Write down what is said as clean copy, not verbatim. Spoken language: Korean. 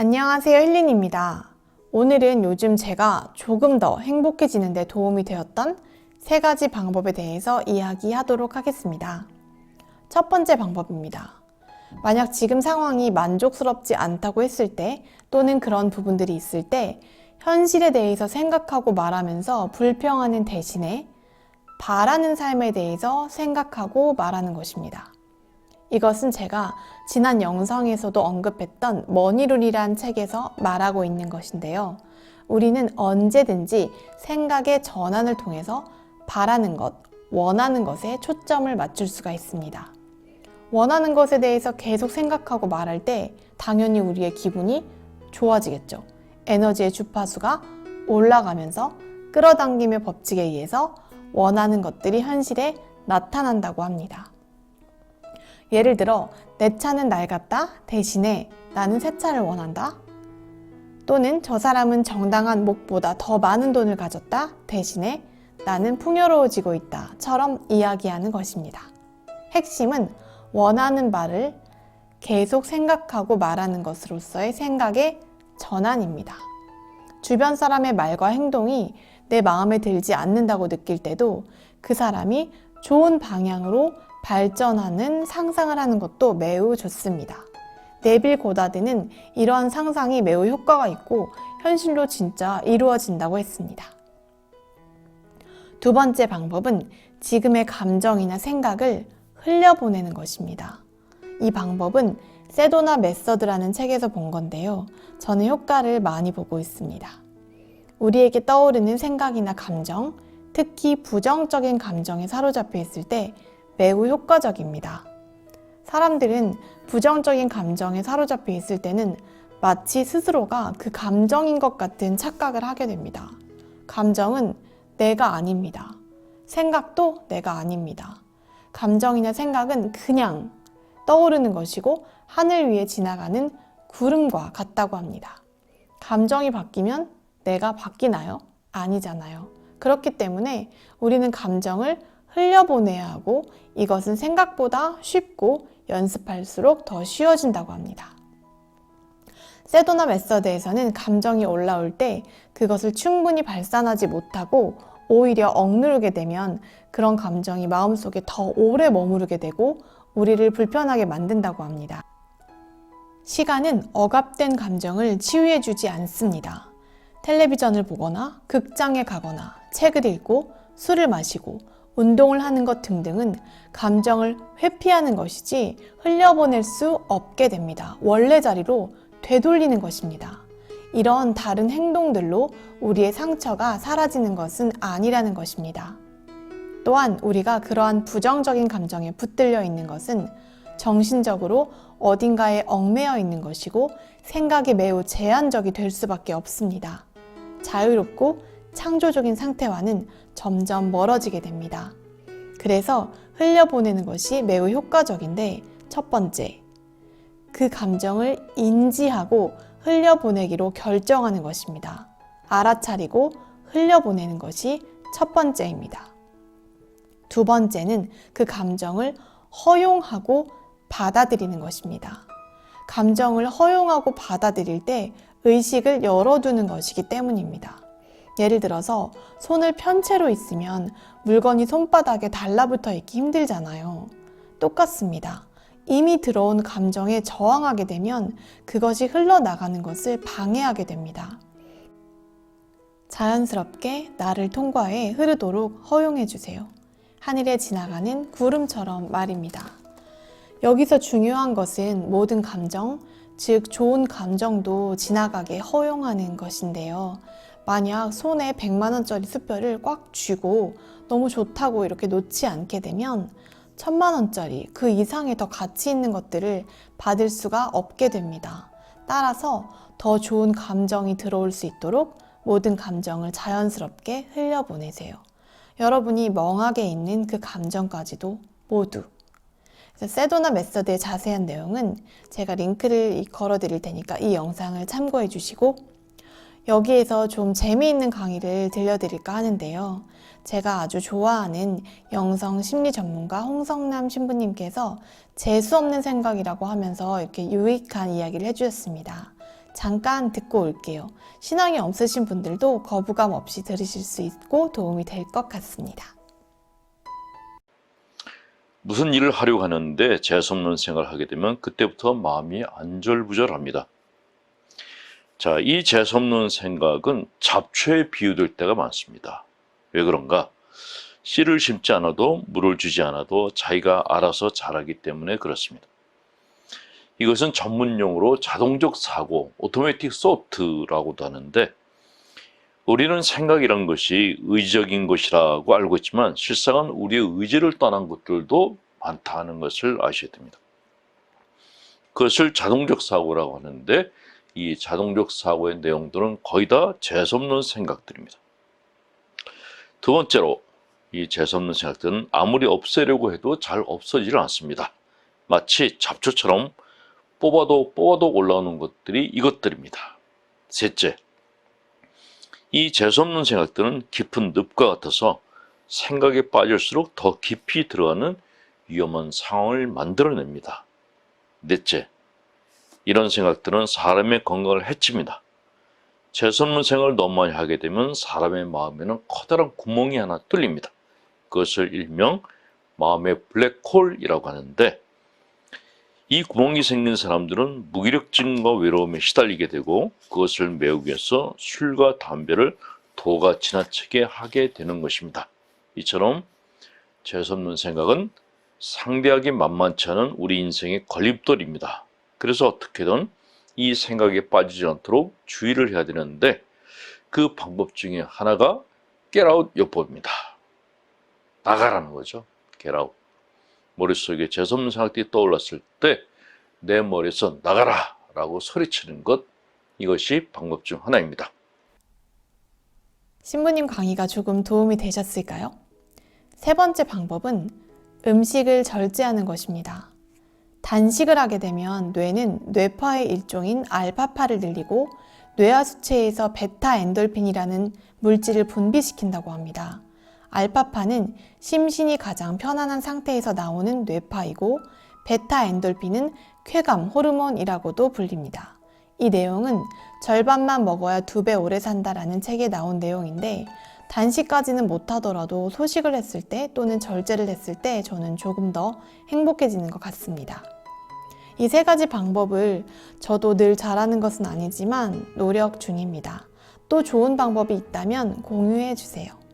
안녕하세요, 힐린입니다. 오늘은 요즘 제가 조금 더 행복해지는 데 도움이 되었던 3가지 방법에 대해서 이야기하도록 하겠습니다. 첫 번째 방법입니다. 만약 지금 상황이 만족스럽지 않다고 했을 때 또는 그런 부분들이 있을 때 현실에 대해서 생각하고 말하면서 불평하는 대신에 바라는 삶에 대해서 생각하고 말하는 것입니다. 이것은 제가 지난 영상에서도 언급했던 머니룰이란 책에서 말하고 있는 것인데요. 우리는 언제든지 생각의 전환을 통해서 바라는 것, 원하는 것에 초점을 맞출 수가 있습니다. 원하는 것에 대해서 계속 생각하고 말할 때 당연히 우리의 기분이 좋아지겠죠. 에너지의 주파수가 올라가면서 끌어당김의 법칙에 의해서 원하는 것들이 현실에 나타난다고 합니다. 예를 들어 내 차는 낡았다 대신에 나는 새 차를 원한다, 또는 저 사람은 정당한 목보다 더 많은 돈을 가졌다 대신에 나는 풍요로워지고 있다 처럼 이야기하는 것입니다. 핵심은 원하는 바를 계속 생각하고 말하는 것으로서의 생각의 전환입니다. 주변 사람의 말과 행동이 내 마음에 들지 않는다고 느낄 때도 그 사람이 좋은 방향으로 발전하는 상상을 하는 것도 매우 좋습니다. 네빌 고다드는 이러한 상상이 매우 효과가 있고 현실로 진짜 이루어진다고 했습니다. 두 번째 방법은 지금의 감정이나 생각을 흘려보내는 것입니다. 이 방법은 세도나 메서드라는 책에서 본 건데요. 저는 효과를 많이 보고 있습니다. 우리에게 떠오르는 생각이나 감정, 특히 부정적인 감정에 사로잡혀 있을 때 매우 효과적입니다. 사람들은 부정적인 감정에 사로잡혀 있을 때는 마치 스스로가 그 감정인 것 같은 착각을 하게 됩니다. 감정은 내가 아닙니다. 생각도 내가 아닙니다. 감정이나 생각은 그냥 떠오르는 것이고 하늘 위에 지나가는 구름과 같다고 합니다. 감정이 바뀌면 내가 바뀌나요? 아니잖아요. 그렇기 때문에 우리는 감정을 흘려보내야 하고 이것은 생각보다 쉽고 연습할수록 더 쉬워진다고 합니다. 세도나 메서드에서는 감정이 올라올 때 그것을 충분히 발산하지 못하고 오히려 억누르게 되면 그런 감정이 마음속에 더 오래 머무르게 되고 우리를 불편하게 만든다고 합니다. 시간은 억압된 감정을 치유해주지 않습니다. 텔레비전을 보거나 극장에 가거나 책을 읽고 술을 마시고 운동을 하는 것 등등은 감정을 회피하는 것이지 흘려보낼 수 없게 됩니다. 원래 자리로 되돌리는 것입니다. 이런 다른 행동들로 우리의 상처가 사라지는 것은 아니라는 것입니다. 또한 우리가 그러한 부정적인 감정에 붙들려 있는 것은 정신적으로 어딘가에 얽매여 있는 것이고 생각이 매우 제한적이 될 수밖에 없습니다. 자유롭고 창조적인 상태와는 점점 멀어지게 됩니다. 그래서 흘려보내는 것이 매우 효과적인데, 첫 번째, 그 감정을 인지하고 흘려보내기로 결정하는 것입니다. 알아차리고 흘려보내는 것이 첫 번째입니다. 두 번째는 그 감정을 허용하고 받아들이는 것입니다. 감정을 허용하고 받아들일 때 의식을 열어두는 것이기 때문입니다. 예를 들어서 손을 편 채로 있으면 물건이 손바닥에 달라붙어 있기 힘들잖아요. 똑같습니다. 이미 들어온 감정에 저항하게 되면 그것이 흘러나가는 것을 방해하게 됩니다. 자연스럽게 나를 통과해 흐르도록 허용해 주세요. 하늘에 지나가는 구름처럼 말입니다. 여기서 중요한 것은 모든 감정, 즉 좋은 감정도 지나가게 허용하는 것인데요. 만약 손에 100만원짜리 수표를 꽉 쥐고 너무 좋다고 이렇게 놓지 않게 되면 1000만원짜리 그 이상의 더 가치 있는 것들을 받을 수가 없게 됩니다. 따라서 더 좋은 감정이 들어올 수 있도록 모든 감정을 자연스럽게 흘려보내세요. 여러분이 멍하게 있는 그 감정까지도 모두. 세도나 메서드의 자세한 내용은 제가 링크를 걸어 드릴 테니까 이 영상을 참고해 주시고, 여기에서 좀 재미있는 강의를 들려드릴까 하는데요. 제가 아주 좋아하는 영성 심리 전문가 홍성남 신부님께서 재수 없는 생각이라고 하면서 이렇게 유익한 이야기를 해주셨습니다. 잠깐 듣고 올게요. 신앙이 없으신 분들도 거부감 없이 들으실 수 있고 도움이 될 것 같습니다. 무슨 일을 하려고 하는데 재수없는 생각을 하게 되면 그때부터 마음이 안절부절합니다. 자, 이 재수없는 생각은 잡초에 비유될 때가 많습니다. 왜 그런가? 씨를 심지 않아도 물을 주지 않아도 자기가 알아서 자라기 때문에 그렇습니다. 이것은 전문용어로 자동적 사고, 오토매틱 소트라고도 하는데, 우리는 생각이란 것이 의지적인 것이라고 알고 있지만 실상은 우리의 의지를 떠난 것들도 많다는 것을 아셔야 됩니다. 그것을 자동적 사고라고 하는데, 이 자동적 사고의 내용들은 거의 다 재수없는 생각들입니다. 두 번째로, 이 재수없는 생각들은 아무리 없애려고 해도 잘 없어지질 않습니다. 마치 잡초처럼 뽑아도 올라오는 것들이 이것들입니다. 셋째, 이 재수없는 생각들은 깊은 늪과 같아서 생각에 빠질수록 더 깊이 들어가는 위험한 상황을 만들어냅니다. 넷째, 이런 생각들은 사람의 건강을 해칩니다. 재수없는 생각을 너무 많이 하게 되면 사람의 마음에는 커다란 구멍이 하나 뚫립니다. 그것을 일명 마음의 블랙홀이라고 하는데, 이 구멍이 생긴 사람들은 무기력증과 외로움에 시달리게 되고 그것을 메우기 위해서 술과 담배를 도가 지나치게 하게 되는 것입니다. 이처럼 재수없는 생각은 상대하기 만만치 않은 우리 인생의 걸림돌입니다. 그래서 어떻게든 이 생각에 빠지지 않도록 주의를 해야 되는데, 그 방법 중에 하나가 get out 요법입니다. 나가라는 거죠. get out. 머릿속에 재수없는 생각들이 떠올랐을 때 내 머리에서 나가라 라고 소리치는 것, 이것이 방법 중 하나입니다. 신부님 강의가 조금 도움이 되셨을까요? 세 번째 방법은 음식을 절제하는 것입니다. 단식을 하게 되면 뇌는 뇌파의 일종인 알파파를 늘리고 뇌하수체에서 베타 엔돌핀이라는 물질을 분비시킨다고 합니다. 알파파는 심신이 가장 편안한 상태에서 나오는 뇌파이고 베타 엔돌핀은 쾌감 호르몬이라고도 불립니다. 이 내용은 절반만 먹어야 2배 오래 산다라는 책에 나온 내용인데, 단식까지는 못하더라도 소식을 했을 때 또는 절제를 했을 때 저는 조금 더 행복해지는 것 같습니다. 이 세 가지 방법을 저도 늘 잘하는 것은 아니지만 노력 중입니다. 또 좋은 방법이 있다면 공유해 주세요.